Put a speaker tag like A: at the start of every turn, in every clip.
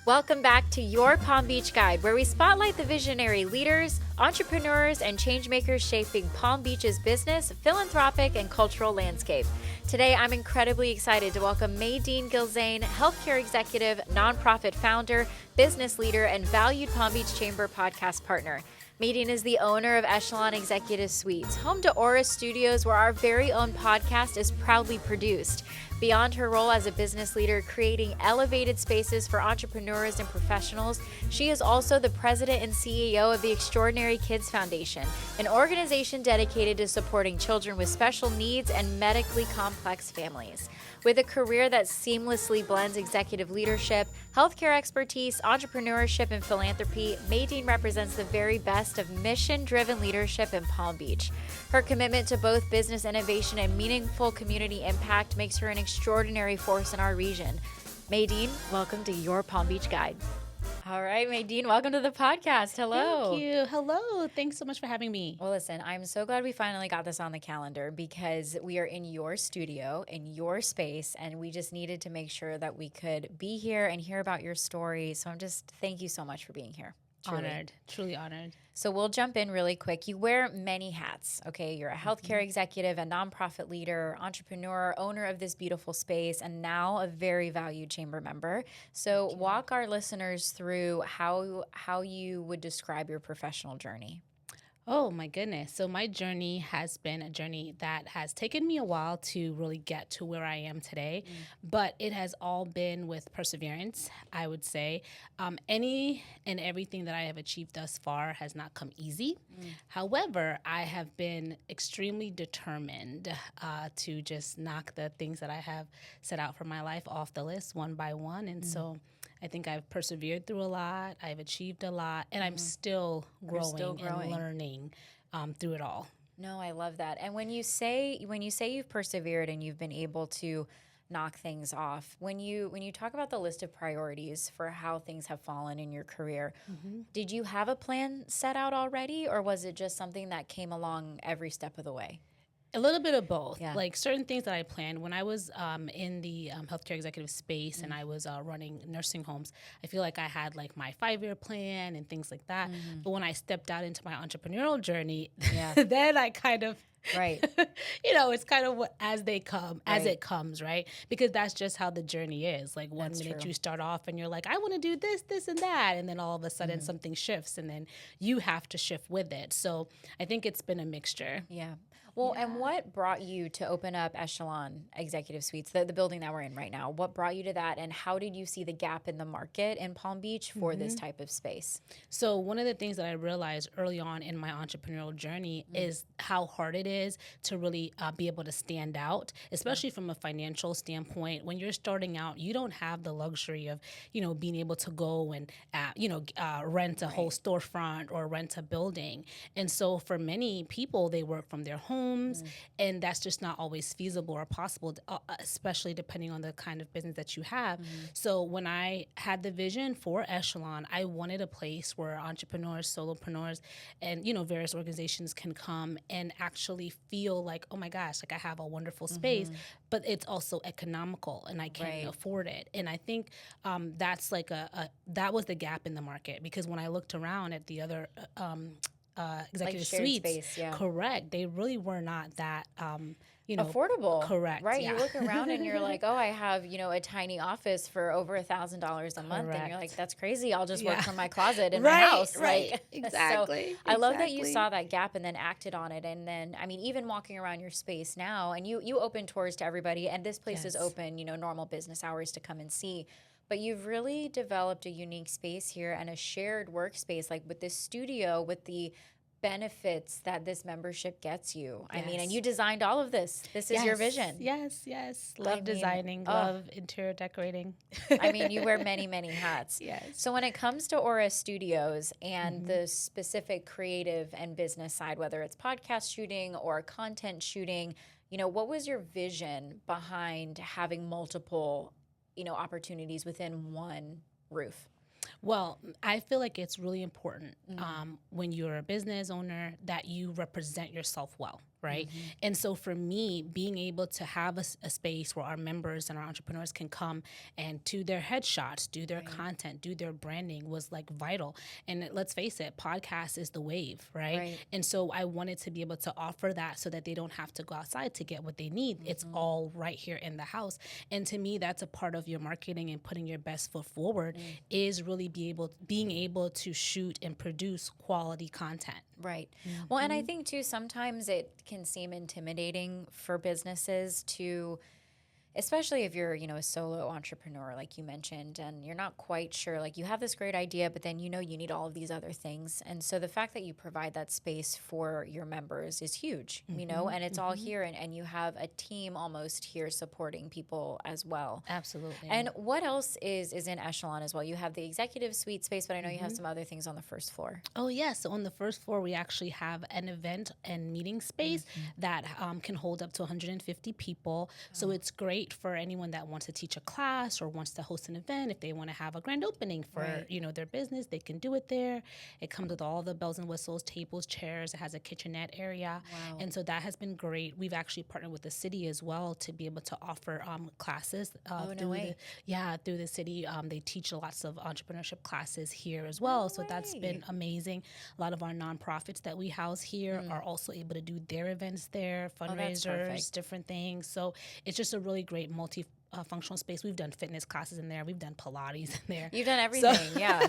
A: Welcome back to Your Palm Beach Guide, where we spotlight the visionary leaders, entrepreneurs, and changemakers shaping Palm Beach's business, philanthropic, and cultural landscape. Today, I'm incredibly excited to welcome Madean Gilzene, healthcare executive, nonprofit founder, business leader, and valued Palm Beach Chamber podcast partner. Madean is the owner of Echelon Executive Suites, home to Aura Studios, where our very own podcast is proudly produced. Beyond her role as a business leader creating elevated spaces for entrepreneurs and professionals, she is also the president and CEO of the Extraordinary Kids Foundation, an organization dedicated to supporting children with special needs and medically complex families. With a career that seamlessly blends executive leadership, healthcare expertise, entrepreneurship, and philanthropy, Madean represents the very best of mission-driven leadership in Palm Beach. Her commitment to both business innovation and meaningful community impact makes her an extraordinary force in our region. Madean, welcome to Your Palm Beach Guide. All right, Madean, welcome to the podcast. Hello.
B: Thank you. Hello. Thanks so much for having me.
A: Well, listen, I'm so glad we finally got this on the calendar because we are in your studio, in your space, and we just needed to make sure that we could be here and hear about your story. So thank you so much for being here. Truly.
B: Honored, truly honored.
A: So we'll jump in really quick. You wear many hats, okay? You're a healthcare executive, a nonprofit leader, entrepreneur, owner of this beautiful space, and now a very valued chamber member. So walk our listeners through how you would describe your professional journey.
B: Oh my goodness. So my journey has been a journey that has taken me a while to really get to where I am today, but it has all been with perseverance, I would say. Any and everything that I have achieved thus far has not come easy. However, I have been extremely determined to just knock the things that I have set out for my life off the list one by one. And so I think I've persevered through a lot, I've achieved a lot, and I'm still growing and learning through it all.
A: No, I love that. And when you say you've persevered and you've been able to knock things off, when you talk about the list of priorities for how things have fallen in your career, did you have a plan set out already, or was it just something that came along every step of the way?
B: A little bit of both.
A: Yeah.
B: Like certain things that I planned when I was in the healthcare executive space and I was running nursing homes, I feel like I had like my 5-year plan and things like that. But when I stepped out into my entrepreneurial journey, then I kind of,
A: right.
B: It's kind of as it comes, right? Because that's just how the journey is. Like one minute you start off and you're like, I want to do this, this, and that. And then all of a sudden something shifts and then you have to shift with it. So I think it's been a mixture.
A: Yeah. Well, and what brought you to open up Echelon Executive Suites, the building that we're in right now? What brought you to that, and how did you see the gap in the market in Palm Beach for this type of space?
B: So one of the things that I realized early on in my entrepreneurial journey is how hard it is to really be able to stand out, especially from a financial standpoint. When you're starting out, you don't have the luxury of, being able to go and, rent a whole storefront or rent a building. And so for many people, they work from their home. And that's just not always feasible or possible, especially depending on the kind of business that you have. So when I had the vision for Echelon, I wanted a place where entrepreneurs, solopreneurs, and various organizations can come and actually feel like, oh my gosh, like I have a wonderful space, but it's also economical and I can afford it. And I think that's like that was the gap in the market, because when I looked around at the other executive suites, space, correct, they really were not that
A: affordable.
B: Correct.
A: Right. You look around and you're like, oh, I have, a tiny office for over $1,000 a month. And you're like, that's crazy. I'll just work from my closet in my house.
B: Right.
A: Like,
B: Exactly.
A: So I love that you saw that gap and then acted on it. And then, even walking around your space now, and you open tours to everybody, and this place is open, normal business hours to come and see. But you've really developed a unique space here and a shared workspace, like with this studio, with the benefits that this membership gets you. And you designed all of this. This is your vision.
B: Yes. Love designing, love interior decorating.
A: You wear many, many hats.
B: Yes.
A: So when it comes to Aura Studios and the specific creative and business side, whether it's podcast shooting or content shooting, what was your vision behind having multiple opportunities within one roof?
B: Well, I feel like it's really important when you're a business owner that you represent yourself well. right? And so for me, being able to have a space where our members and our entrepreneurs can come and do their headshots, do their content, do their branding was like vital. And let's face it, podcast is the wave, right? And so I wanted to be able to offer that so that they don't have to go outside to get what they need. It's all right here in the house. And to me, that's a part of your marketing and putting your best foot forward is really being able to shoot and produce quality content.
A: Right. Well, and I think too, sometimes it can seem intimidating for businesses to, especially if you're, a solo entrepreneur, like you mentioned, and you're not quite sure, like you have this great idea, but then you need all of these other things. And so the fact that you provide that space for your members is huge, and it's all here, and you have a team almost here supporting people as well.
B: Absolutely.
A: And what else is in Echelon as well? You have the executive suite space, but I know you have some other things on the first floor.
B: Oh, yes. So on the first floor, we actually have an event and meeting space that can hold up to 150 people. So it's great for anyone that wants to teach a class or wants to host an event. If they want to have a grand opening for their business, they can do it there. It comes with all the bells and whistles, tables, chairs. It has a kitchenette area.
A: Wow.
B: And so that has been great. We've actually partnered with the city as well to be able to offer classes through the city. They teach lots of entrepreneurship classes here as well. So that's been amazing. A lot of our nonprofits that we house here are also able to do their events there, fundraisers, different things. So it's just a really great multi-functional space. We've done fitness classes in there. We've done Pilates in there.
A: You've done everything, yeah.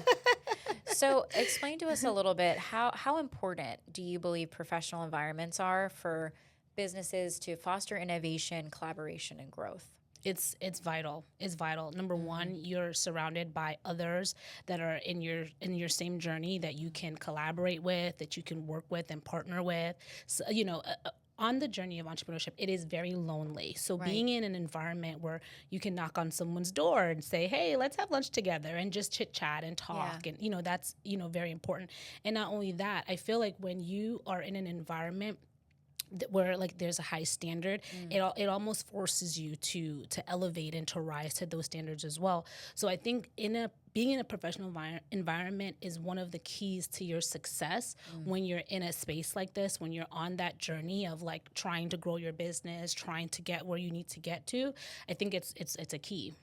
A: So explain to us a little bit, how important do you believe professional environments are for businesses to foster innovation, collaboration, and growth?
B: It's vital. It's vital. Number one, you're surrounded by others that are in your same journey that you can collaborate with, that you can work with and partner with. So, on the journey of entrepreneurship, it is very lonely. So being in an environment where you can knock on someone's door and say, hey, let's have lunch together and just chit chat and talk. And, that's, very important. And not only that, I feel like when you are in an environment where like there's a high standard, it almost forces you to elevate and to rise to those standards as well. So I think being in a professional environment is one of the keys to your success when you're in a space like this, when you're on that journey of like trying to grow your business, trying to get where you need to get to. I think it's a key.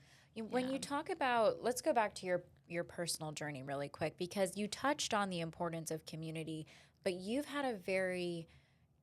A: When you talk about, let's go back to your personal journey really quick, because you touched on the importance of community, but you've had a very,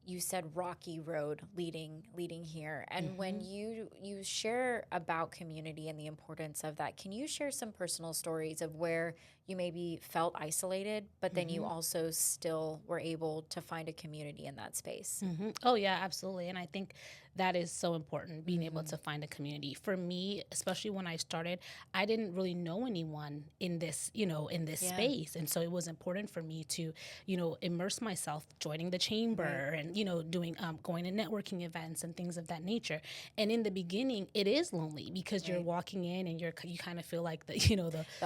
A: you said, rocky road leading here. And when you share about community and the importance of that, can you share some personal stories of where you maybe felt isolated, but then you also still were able to find a community in that space?
B: Oh, yeah, absolutely. And I think that is so important, being able to find a community. For me, especially when I started, I didn't really know anyone in this, space. And so it was important for me to, immerse myself, joining the chamber and, doing, going to networking events and things of that nature. And in the beginning, it is lonely because you're walking in and you kind of feel like the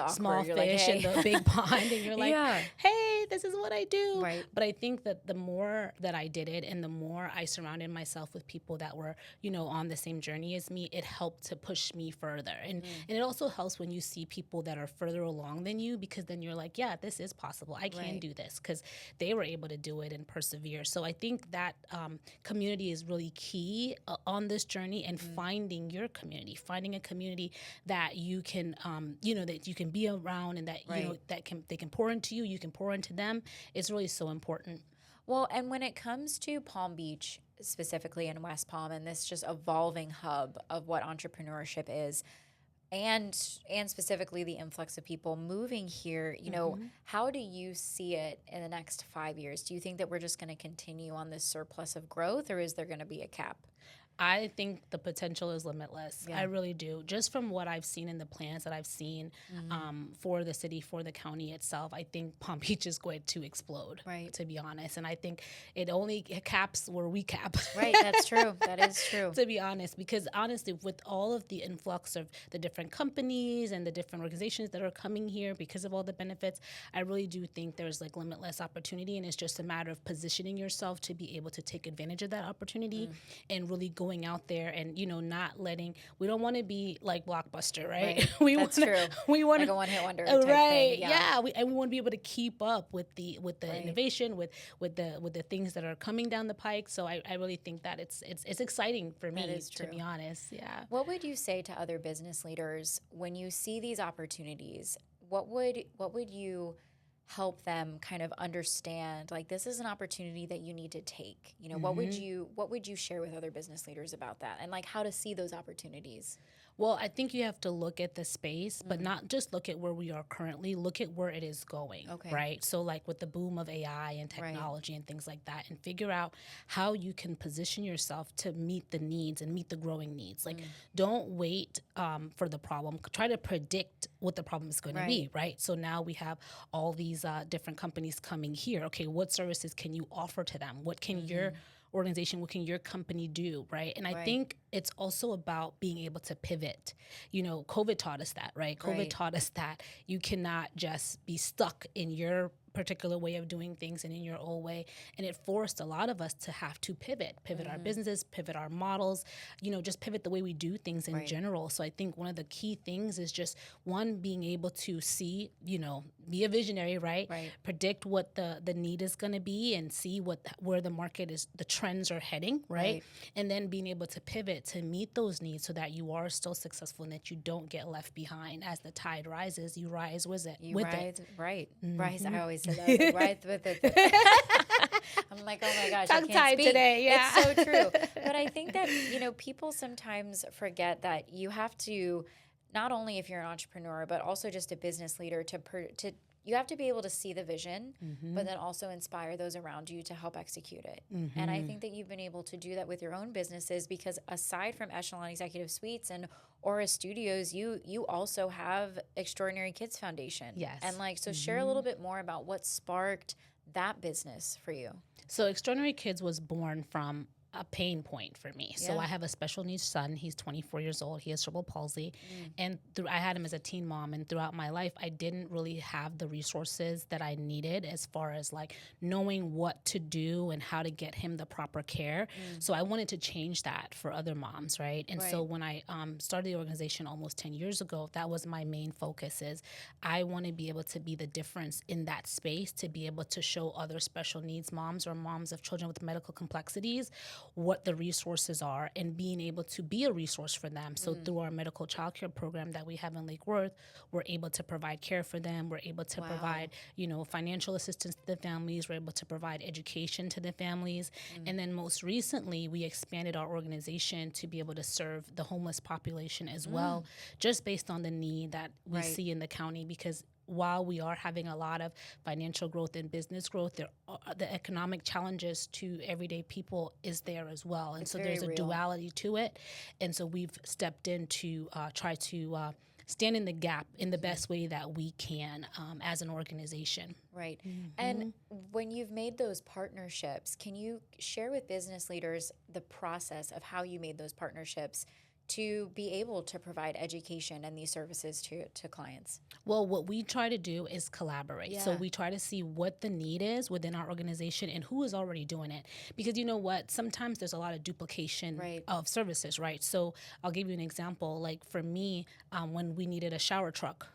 B: small fish
A: like, hey.
B: in the big pond, and you're like, hey, this is what I do.
A: Right.
B: But I think that the more that I did it and the more I surrounded myself with people that were, on the same journey as me, it helped to push me further. And it also helps when you see people that are further along than you, because then you're like, yeah, this is possible. I can do this, because they were able to do it and persevere. So I think that community is really key on this journey, and finding your community, finding a community that you can, that you can be around, and that, they can pour into you, you can pour into them. It's really so important.
A: Well, and when it comes to Palm Beach, specifically in West Palm, and this just evolving hub of what entrepreneurship is, and specifically the influx of people moving here, how do you see it in the next 5 years? Do you think that we're just going to continue on this surplus of growth, or is there going to be a cap?
B: I think the potential is limitless. I really do. Just from what I've seen in the plans that I've seen for the city, for the county itself, I think Palm Beach is going to explode, to be honest. And I think it only caps where we cap.
A: Right, that's true. That is true.
B: To be honest, because honestly, with all of the influx of the different companies and the different organizations that are coming here because of all the benefits, I really do think there's like limitless opportunity, and it's just a matter of positioning yourself to be able to take advantage of that opportunity and really go going out there and, not we don't want to be like Blockbuster, right?
A: That's true.
B: We want
A: like a one-hit wonder type
B: right.
A: thing. Yeah.
B: And we want to be able to keep up with the innovation, with the things that are coming down the pike. So I really think that it's exciting for me, to be honest. Yeah.
A: What would you say to other business leaders when you see these opportunities? What would you help them kind of understand, like, this is an opportunity that you need to take? What would you share with other business leaders about that, and like how to see those opportunities?
B: Well, I think you have to look at the space, but not just look at where we are currently, look at where it is going, right? So like with the boom of AI and technology and things like that, and figure out how you can position yourself to meet the needs and meet the growing needs. Like, don't wait for the problem. Try to predict what the problem is going to be, right? So now we have all these different companies coming here. Okay, what services can you offer to them? What can your organization, what can your company do, right? And I think it's also about being able to pivot. COVID taught us that, right? COVID taught us that you cannot just be stuck in your particular way of doing things and in your old way. And it forced a lot of us to have to pivot our businesses, pivot our models, just pivot the way we do things in general. So I think one of the key things is just, one, being able to see, be a visionary, right? Predict what the need is going to be and see where the market is, the trends are heading, right? And then being able to pivot to meet those needs so that you are still successful and that you don't get left behind. As the tide rises, you rise with it.
A: Rise. I always say that. Like, rise with it. I'm like, oh my gosh, I can't speak
B: today. Yeah.
A: It's so true. But I think that, people sometimes forget that you have to, not only if you're an entrepreneur, but also just a business leader, you have to be able to see the vision, but then also inspire those around you to help execute it. And I think that you've been able to do that with your own businesses, because aside from Echelon Executive Suites and Aura Studios, you also have Extraordinary Kids Foundation.
B: Yes.
A: And so share a little bit more about what sparked that business for you.
B: So Extraordinary Kids was born from a pain point for me. So I have a special needs son. He's 24 years old. He has cerebral palsy. And I had him as a teen mom. And throughout my life, I didn't really have the resources that I needed as far as like knowing what to do and how to get him the proper care. So I wanted to change that for other moms, right? And so when I started the organization almost 10 years ago, that was my main focus. Is I want to be able to be the difference in that space, to be able to show other special needs moms or moms of children with medical complexities what the resources are, and being able to be a resource for them. So through our medical childcare program that we have in Lake Worth, we're able to provide care for them. We're able to provide, financial assistance to the families. We're able to provide education to the families. And then most recently, we expanded our organization to be able to serve the homeless population as well, just based on the need that we see in the county. Because while we are having a lot of financial growth and business growth, the economic challenges to everyday people is there as well. And so there's a duality to it. And so we've stepped in to try to stand in the gap in the best way that we can as an organization.
A: Right. And when you've made those partnerships, can you share with business leaders the process of how you made those partnerships to be able to provide education and these services to clients?
B: Well, what we try to do is collaborate. Yeah. So we try to see what the need is within our organization and who is already doing it. Because you know what? Sometimes there's a lot of duplication of services, right? So I'll give you an example. Like for me, when we needed a shower truck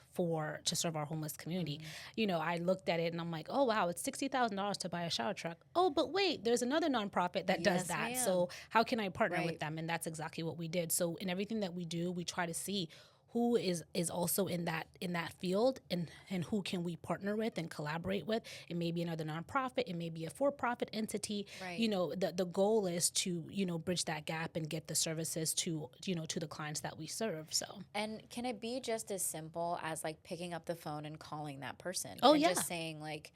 B: to serve our homeless community, I looked at it and I'm like, oh, wow, it's $60,000 to buy a shower truck. Oh, but wait, there's another nonprofit that does that. So how can I partner with them? And that's exactly what we did. So in everything that we do, we try to see who is also in that field and who can we partner with and collaborate with. It may be another nonprofit, it may be a for-profit entity. The goal is to bridge that gap and get the services to the clients that we serve. So,
A: and can it be just as simple as like picking up the phone and calling that person?
B: Oh,
A: and
B: yeah.
A: Just saying like,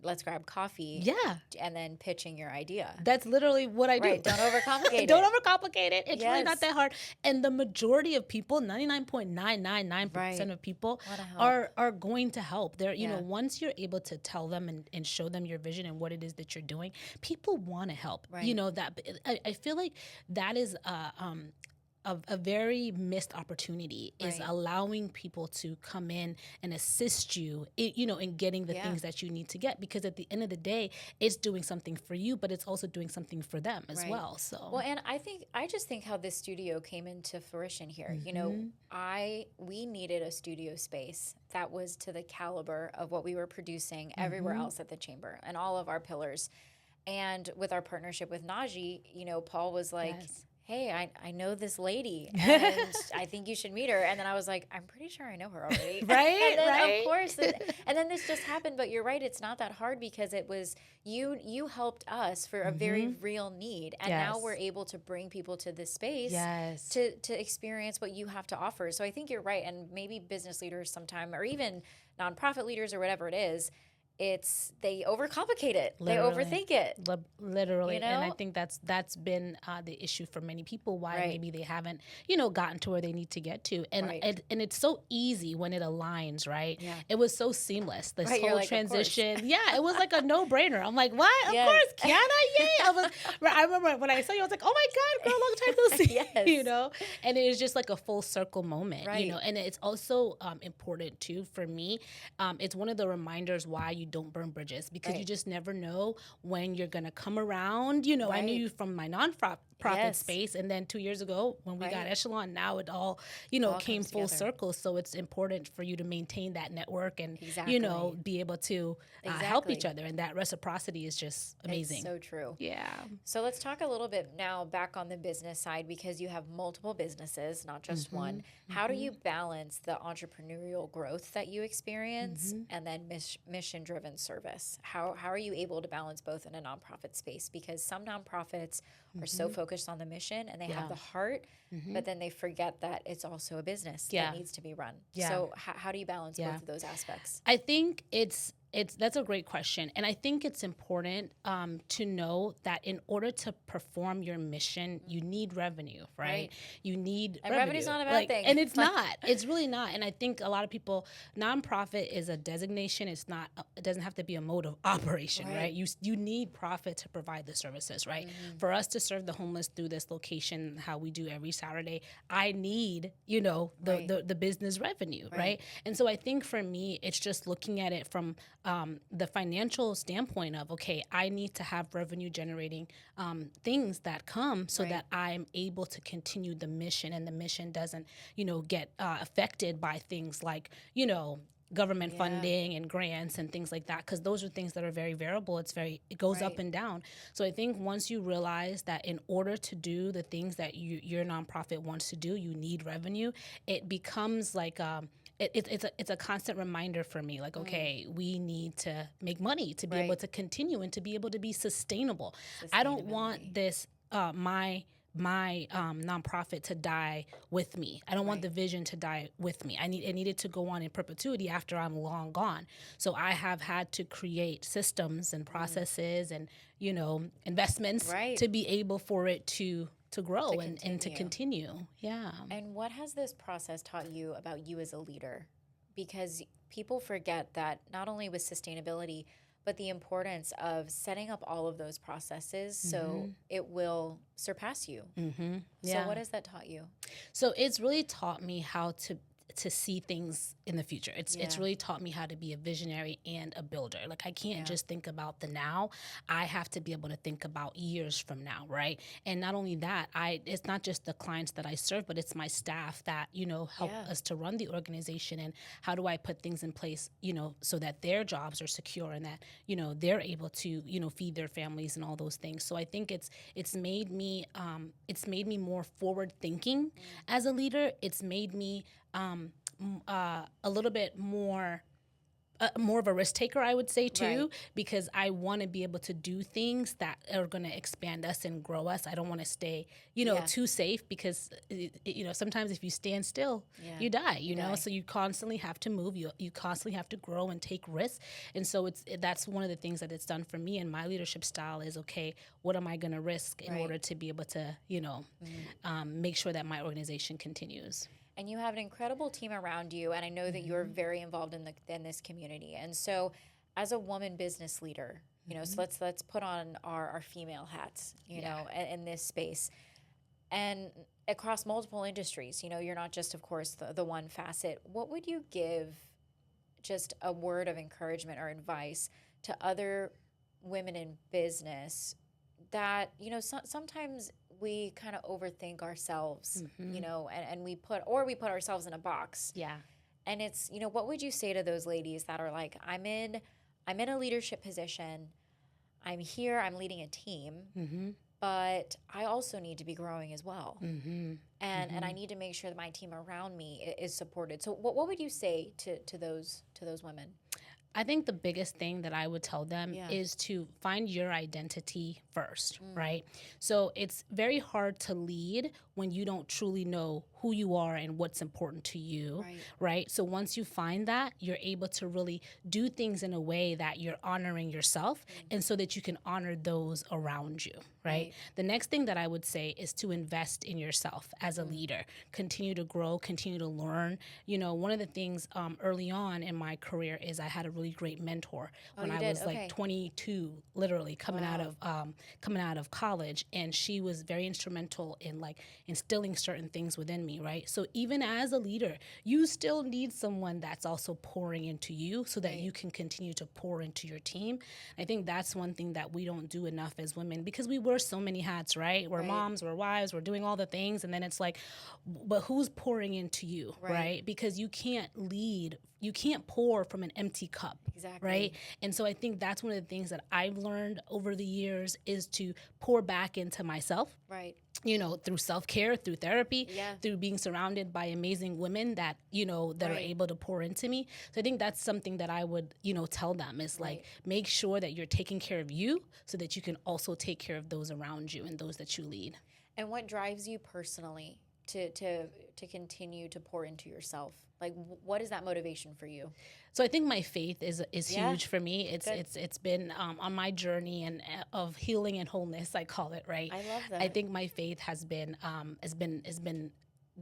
A: let's grab coffee.
B: Yeah.
A: And then pitching your idea.
B: That's literally what I do.
A: Right. Don't overcomplicate it.
B: Don't overcomplicate it. It's really not that hard. And the majority of people, 99.999% of people are going to help. They're, once you're able to tell them and show them your vision and what it is that you're doing, people want to help. Right. I feel like that is a very missed opportunity is allowing people to come in and assist you, in getting the things that you need to get, because at the end of the day, it's doing something for you, but it's also doing something for them as well. So,
A: well, and I just think how this studio came into fruition here. We needed a studio space that was to the caliber of what we were producing everywhere else at the chamber and all of our pillars. And with our partnership with Najee, Paul was like, hey, I know this lady, and I think you should meet her. And then I was like, I'm pretty sure I know her already. And then, of course, and then this just happened. But you're right, it's not that hard, because it was you helped us for a very real need. And now we're able to bring people to this space to experience what you have to offer. So I think you're right. And maybe business leaders sometime, or even nonprofit leaders or whatever it is, they overcomplicate it.
B: Literally.
A: They overthink it.
B: Literally. And I think that's been the issue for many people, why maybe they haven't, gotten to where they need to get to. And and it's so easy when it aligns, right? Yeah. It was so seamless. This whole transition. Yeah, it was like a no-brainer. I'm like, what? Of course, Kiana, yay. I remember when I saw you, I was like, oh my God, girl, long time no see. And it was just like a full circle moment, and it's also important too for me. It's one of the reminders why you don't burn bridges, because you just never know when you're going to come around. I knew you from my nonprofit space, and then 2 years ago when we got Echelon, now it all, came full circle. So it's important for you to maintain that network and, be able to help each other. And that reciprocity is just amazing.
A: It's so true.
B: Yeah.
A: So let's talk a little bit now back on the business side, because you have multiple businesses, not just one. How do you balance the entrepreneurial growth that you experience and then mission-driven service? How are you able to balance both in a nonprofit space? Because some nonprofits are so focused on the mission and they have the heart, but then they forget that it's also a business that needs to be run. So how do you balance both of those aspects?
B: I think that's a great question. And I think it's important to know that in order to perform your mission, you need revenue, right? You need revenue.
A: Revenue's not a bad thing.
B: And it's not. It's really not. And I think a lot of people, nonprofit is a designation. It doesn't have to be a mode of operation, right? You need profit to provide the services, right? For us to serve the homeless through this location, how we do every Saturday, I need, the business revenue, right? And so I think for me, it's just looking at it from the financial standpoint of, okay, I need to have revenue generating things that come so that I'm able to continue the mission, and the mission doesn't, get affected by things like, government funding and grants and things like that, because those are things that are very variable. It goes up and down. So I think once you realize that in order to do the things that your nonprofit wants to do, you need revenue, it becomes like it's a constant reminder for me, like, okay, we need to make money to be able to continue and to be able to be sustainable. I don't want this my nonprofit to die with me. I don't want the vision to die with me. It needed to go on in perpetuity after I'm long gone. So I have had to create systems and processes and, investments to be able for it to grow and to continue. Yeah.
A: And what has this process taught you about you as a leader? Because people forget that not only with sustainability, but the importance of setting up all of those processes so it will surpass you. So what has that taught you?
B: So it's really taught me how to see things in the future. It's really taught me how to be a visionary and a builder. Like, I can't just think about the now. I have to be able to think about years from now, right? And not only that, it's not just the clients that I serve, but it's my staff that, help us to run the organization. And how do I put things in place, so that their jobs are secure and that, they're able to, feed their families and all those things. So I think it's made me more forward thinking as a leader. It's made me a little bit more of a risk taker, I would say, too, because I want to be able to do things that are going to expand us and grow us. I don't want to stay, too safe, because, sometimes if you stand still, you die, know? So you constantly have to move. You constantly have to grow and take risks. And so that's one of the things that it's done for me. And my leadership style is, okay, what am I going to risk in order to be able to, make sure that my organization continues?
A: And you have an incredible team around you, and I know that you're very involved in this community. And so, as a woman business leader, so let's put on our female hats, know, in this space. and across multiple industries, you know, you're not just, of course, the one facet. What would you give just a word of encouragement or advice to other women in business that, you know, sometimes we kind of overthink ourselves, you know, and we put ourselves in a box.
B: Yeah.
A: And it's, you know, what would you say to those ladies that are like, I'm in a leadership position. I'm here, I'm leading a team, but I also need to be growing as well. And I need to make sure that my team around me is supported. So what would you say to those women?
B: I think the biggest thing that I would tell them is to find your identity first, right? So it's very hard to lead when you don't truly know who you are and what's important to you, right? So once you find that, you're able to really do things in a way that you're honoring yourself and so that you can honor those around you, right? The next thing that I would say is to invest in yourself as a leader. Continue to grow, continue to learn. You know, one of the things early on in my career is I had a really great mentor when I was like 22, literally coming out of college, and she was very instrumental in like instilling certain things within me, right? So even as a leader, you still need someone that's also pouring into you so that you can continue to pour into your team. I think that's one thing that we don't do enough as women because we wear so many hats, right? We're moms, we're wives, we're doing all the things, and then it's like, but who's pouring into you, right? Because you can't lead, you can't pour from an empty cup, right? And so I think that's one of the things that I've learned over the years is to pour back into myself, you know, through self-care, through therapy, through being surrounded by amazing women that, you know, that are able to pour into me. So I think that's something that I would, you know, tell them is like, make sure that you're taking care of you so that you can also take care of those around you and those that you lead.
A: And what drives you personally to continue to pour into yourself? Like, what is that motivation for you?
B: So I think my faith is huge for me. It's been on my journey and of healing and wholeness, I call it, right?
A: I love that.
B: I think my faith has been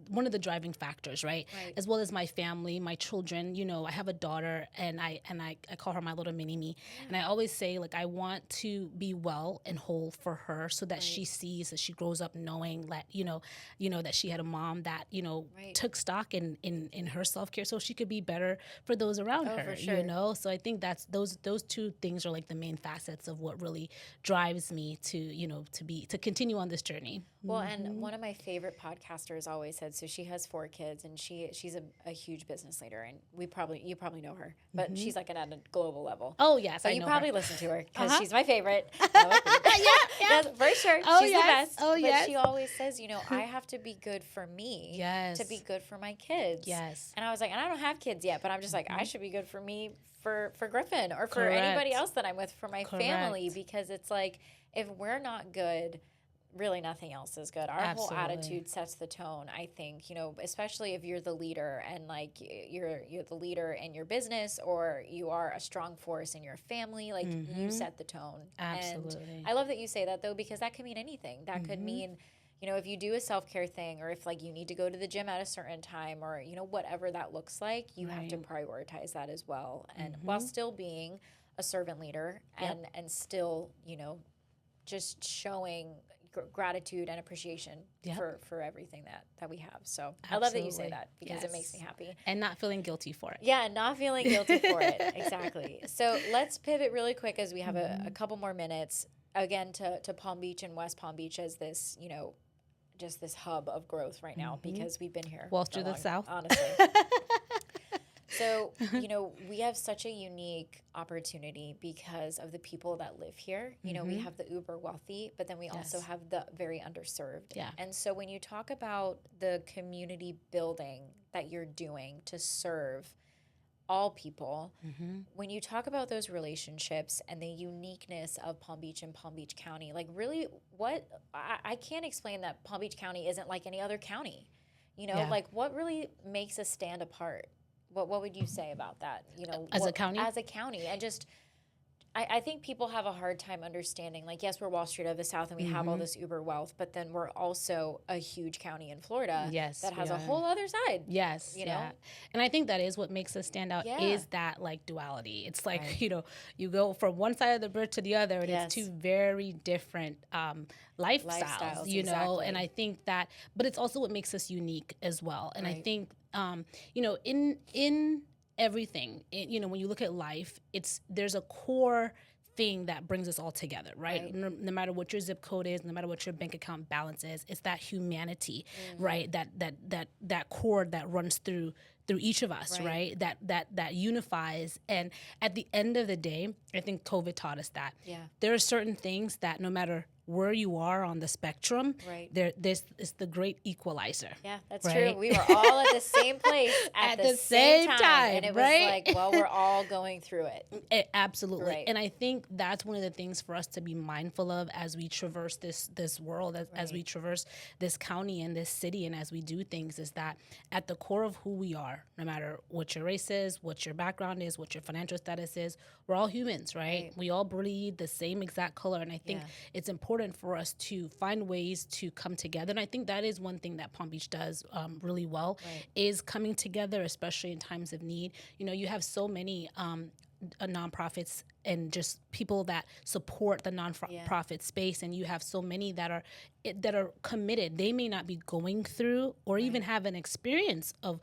B: one of the driving factors, right? As well as my family, my children. You know, I have a daughter, and I call her my little mini me. And I always say, like, I want to be well and whole for her, so that she sees, that she grows up knowing that you know that she had a mom that took stock in her self-care, so she could be better for those around her.
A: For sure.
B: You know, so I think that's those two things are like the main facets of what really drives me to continue on this journey.
A: Well, and one of my favorite podcasters always said, so she has 4 kids, and she's a huge business leader, and you probably know her, but she's like at a global level.
B: Oh yes,
A: so
B: I
A: you
B: know
A: probably
B: her.
A: listen to her because she's my favorite.
B: Yeah,
A: for sure.
B: Oh,
A: she's
B: yes.
A: the best.
B: Oh,
A: but
B: yes.
A: she always says, you know, I have to be good for me to be good for my kids.
B: Yes.
A: And I was like, and I don't have kids yet, but I'm just like, I should be good for me, for Griffin, or for
B: Correct.
A: anybody else that I'm with, for my
B: Correct.
A: family, because it's like, if we're not good, really nothing else is good. Our
B: Absolutely.
A: whole attitude sets the tone, I think, you know, especially if you're the leader, and like you're the leader in your business, or you are a strong force in your family, like you set the tone.
B: Absolutely.
A: And I love that you say that, though, because that could mean anything. That could mean, you know, if you do a self-care thing, or if like you need to go to the gym at a certain time, or, you know, whatever that looks like, you have to prioritize that as well. And while still being a servant leader and still, you know, just showing gratitude and appreciation for everything that we have. So I love that you say that, because it makes me happy.
B: And not feeling guilty for it.
A: Yeah, not feeling guilty for it. Exactly. So let's pivot really quick, as we have a couple more minutes, again, to Palm Beach and West Palm Beach as this, you know, just this hub of growth right now, because we've been here.
B: Well, through the South.
A: Honestly. So, you know, we have such a unique opportunity because of the people that live here. You know, we have the uber wealthy, but then we also have the very underserved.
B: Yeah.
A: And so when you talk about the community building that you're doing to serve all people, when you talk about those relationships and the uniqueness of Palm Beach and Palm Beach County, like really I can't explain that Palm Beach County isn't like any other county. You know, like what really makes us stand apart? What would you say about that? You know,
B: as a county,
A: and just I think people have a hard time understanding, like, yes, we're Wall Street of the South and we have all this uber wealth, but then we're also a huge county in Florida that has a whole other side.
B: Yes.
A: You know?
B: And I think that is what makes us stand out is that like duality. It's like, you know, you go from one side of the bridge to the other and it's two very different lifestyles, you know? And I think that, but it's also what makes us unique as well. And I think, you know, in everything, you know, when you look at life, there's a core thing that brings us all together, right? No matter what your zip code is, no matter what your bank account balance is, it's that humanity, right? That cord that runs through each of us, right? That unifies. And at the end of the day, I think COVID taught us that there are certain things that no matter where you are on the spectrum, this is the great equalizer.
A: Yeah, that's true. We were all at the same place at the same time. And it was like, well, we're all going through it.
B: Absolutely. And I think that's one of the things for us to be mindful of as we traverse this world, as we traverse this county and this city, and as we do things, is that at the core of who we are, no matter what your race is, what your background is, what your financial status is, we're all humans, right? We all breathe the same exact color. And I think it's important for us to find ways to come together. And I think that is one thing that Palm Beach does really well, is coming together, especially in times of need. You know, you have so many nonprofits and just people that support the nonprofit space, and you have so many that are committed. They may not be going through or even have an experience of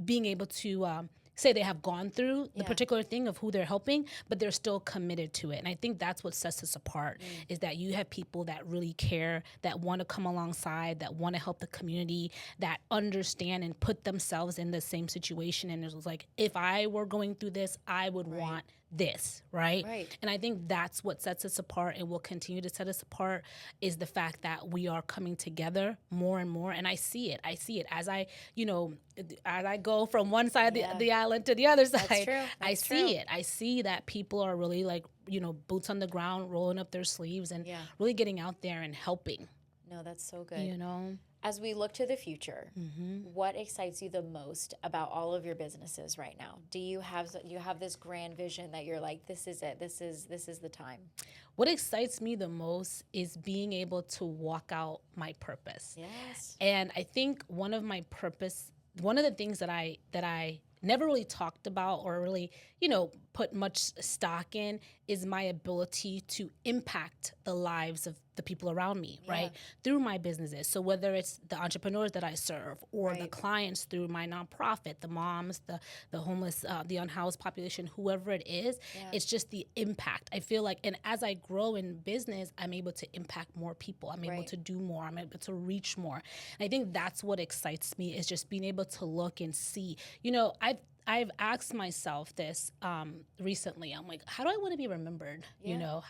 B: being able to say they have gone through the particular thing of who they're helping, but they're still committed to it. And I think that's what sets us apart, is that you have people that really care, that want to come alongside, that want to help the community, that understand and put themselves in the same situation. And it was like, if I were going through this, I would want this, right? And I think that's what sets us apart and will continue to set us apart, is the fact that we are coming together more and more. And I see it as I, you know, as I go from one side of the island to the other side.
A: That's true.
B: I see it. I see that people are really, like, you know, boots on the ground, rolling up their sleeves and really getting out there and helping.
A: No, that's so good.
B: You know?
A: As we look to the future, what excites you the most about all of your businesses right now? Do you have this grand vision that you're like, this is it, this is the time?
B: What excites me the most is being able to walk out my purpose.
A: Yes.
B: And I think one of the things that I never really talked about or really, you know, put much stock in is my ability to impact the lives of the people around me, right? Through my businesses. So whether it's the entrepreneurs that I serve or the clients through my nonprofit, the moms, the homeless, the unhoused population, whoever it is, it's just the impact. I feel like, and as I grow in business, I'm able to impact more people. I'm able to do more. I'm able to reach more. And I think that's what excites me, is just being able to look and see. You know, I've asked myself this recently. I'm like, how do I want to be remembered? You know,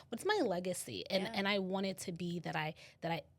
B: what's my legacy? And I want it to be that I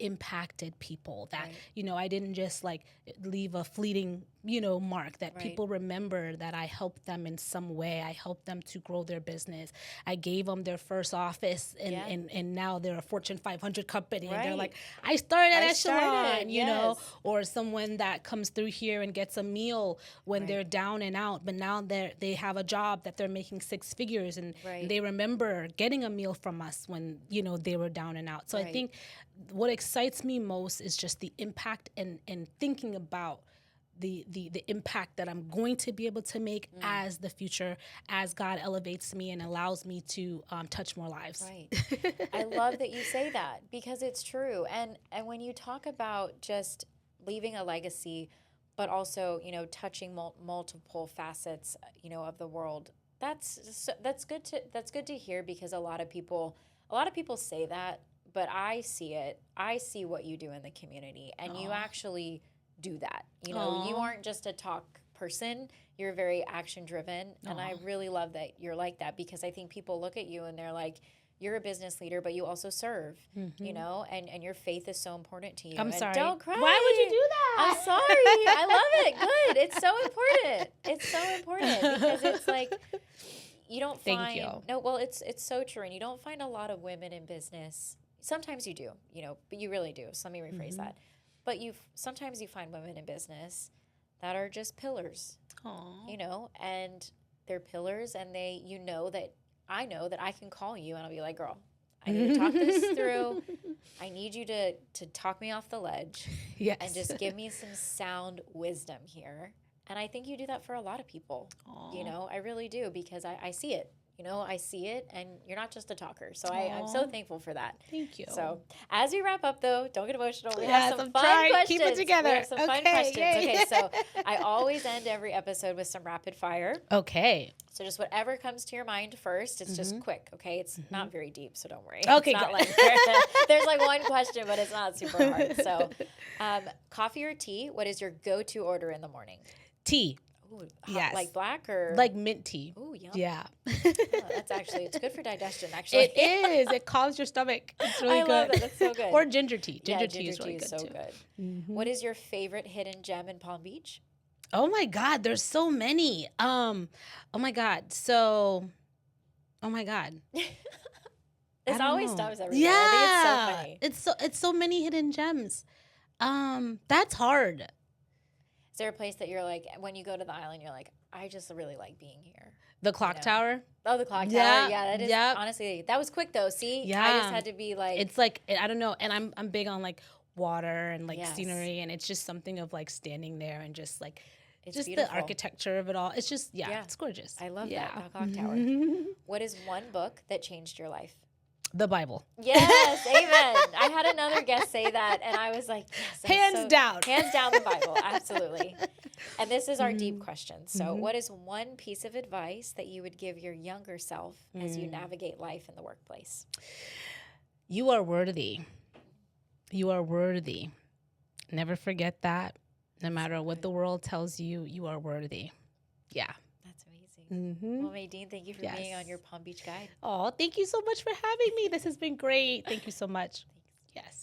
B: impacted people, that, you know, I didn't just like leave a fleeting, you know, mark, that people remember that I helped them in some way. I helped them to grow their business. I gave them their first office and now they're a Fortune 500 company. And they're like, I started at Echelon, you know, or someone that comes through here and gets a meal when they're down and out, but now they have a job that they're making six figures, and they remember getting a meal from us when, you know, they were down and out. So I think what excites me most is just the impact and thinking about the impact that I'm going to be able to make as the future, as God elevates me and allows me to touch more lives.
A: Right. I love that you say that, because it's true. And when you talk about just leaving a legacy, but also, you know, touching multiple facets, you know, of the world, that's good to hear, because a lot of people say that, but I see it. I see what you do in the community, and you actually do that. You know, you aren't just a talk person. You're very action driven, and I really love that you're like that, because I think people look at you and they're like, you're a business leader, but you also serve, you know, and your faith is so important to you.
B: I'm sorry.
A: Don't cry.
B: Why would you do that?
A: I'm sorry. I love it. Good. It's so important. It's so important, because it's like, you don't find.
B: Thank you.
A: No, well, it's so true. And you don't find a lot of women in business. Sometimes you do, you know, but you really do. So let me rephrase that. But sometimes you find women in business that are just pillars, you know, and they're pillars, and I know that I can call you and I'll be like, girl, I need to talk this through. I need you to talk me off the ledge.
B: Yes.
A: And just give me some sound wisdom here. And I think you do that for a lot of people.
B: Aww.
A: You know, I really do, because I see it. You know, I see it, and you're not just a talker. So I'm so thankful for that.
B: Thank you.
A: So as we wrap up, though, don't get emotional. We
B: Yes,
A: have some
B: I'm
A: fun
B: trying.
A: questions.
B: Keep it together.
A: We have some fun questions.
B: Yay.
A: Okay, so I always end every episode with some rapid fire.
B: Okay.
A: So just whatever comes to your mind first. It's just quick, okay? It's not very deep, so don't worry.
B: Okay,
A: It's not
B: good.
A: like there's like one question, but it's not super hard. So coffee or tea, what is your go-to order in the morning?
B: Tea.
A: Ooh,
B: Yes.
A: Like black or?
B: Like mint tea.
A: Ooh, yum.
B: Yeah.
A: Oh, that's actually, it's good for digestion, actually.
B: It is. It calms your stomach. It's really
A: I
B: good.
A: love it. That's so good.
B: Or ginger tea.
A: Yeah,
B: Ginger tea is really good
A: so
B: too.
A: good. What is your favorite hidden gem in Palm Beach?
B: Oh my God, there's so many. Oh my God. So, oh my God.
A: This
B: I
A: always
B: don't know.
A: stops everything.
B: Yeah.
A: I think it's so funny.
B: It's so many hidden gems. That's hard.
A: Is there a place that you're like, when you go to the island, you're like, I just really like being here?
B: The clock tower.
A: Oh, the clock tower.
B: Yeah,
A: Yeah, that is
B: yeah.
A: honestly, that was quick though. See?
B: Yeah.
A: I just had to be like,
B: It's like, I don't know, and I'm big on like water and like
A: Yes.
B: scenery, and it's just something of like standing there and just like
A: it's
B: just
A: beautiful.
B: the architecture of it all. It's just
A: Yeah.
B: it's gorgeous.
A: I love
B: yeah.
A: that clock tower. What is one book that changed your life?
B: The Bible.
A: Yes, amen. I had another guest say that, and I was like, yes.
B: Hands down.
A: Hands down the Bible, absolutely. And this is our deep question. So what is one piece of advice that you would give your younger self as you navigate life in the workplace?
B: You are worthy. You are worthy. Never forget that. No matter what the world tells you, you are worthy. Yeah.
A: That's amazing. Well, Madean, thank you for being
B: Yes.
A: on your Palm Beach Guide.
B: Oh, thank you so much for having me. This has been great. Thank you so much. Yes.